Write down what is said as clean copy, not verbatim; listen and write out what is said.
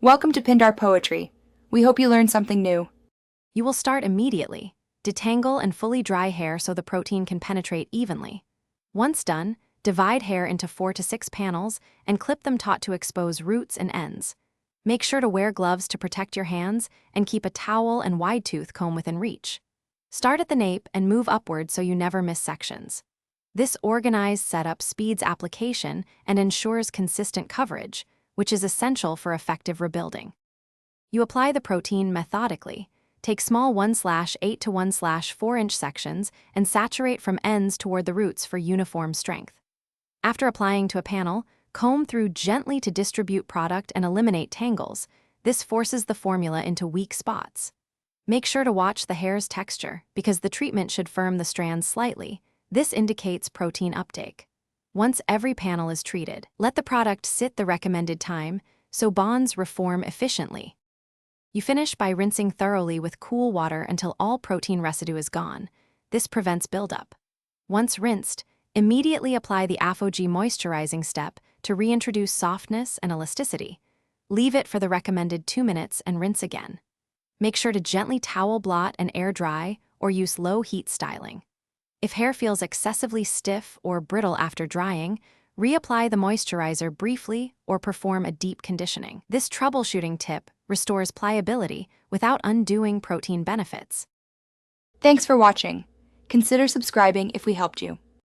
Welcome to Pindar Poetry. We hope you learned something new. You will start immediately. Detangle and fully dry hair so the protein can penetrate evenly. Once done, divide hair into 4 to 6 panels and clip them taut to expose roots and ends. Make sure to wear gloves to protect your hands and keep a towel and wide-tooth comb within reach. Start at the nape and move upward so you never miss sections. This organized setup speeds application and ensures consistent coverage, which is essential for effective rebuilding. You apply the protein methodically. Take small 1/8 to 1/4 inch sections and saturate from ends toward the roots for uniform strength. After applying to a panel, comb through gently to distribute product and eliminate tangles. This forces the formula into weak spots. Make sure to watch the hair's texture because the treatment should firm the strands slightly. This indicates protein uptake. Once every panel is treated, let the product sit the recommended time so bonds reform efficiently. You finish by rinsing thoroughly with cool water until all protein residue is gone. This prevents buildup. Once rinsed, immediately apply the Aphogee moisturizing step to reintroduce softness and elasticity. Leave it for the recommended 2 minutes and rinse again. Make sure to gently towel blot and air dry or use low heat styling. If hair feels excessively stiff or brittle after drying, reapply the moisturizer briefly or perform a deep conditioning. This troubleshooting tip restores pliability without undoing protein benefits. Thanks for watching. Consider subscribing if we helped you.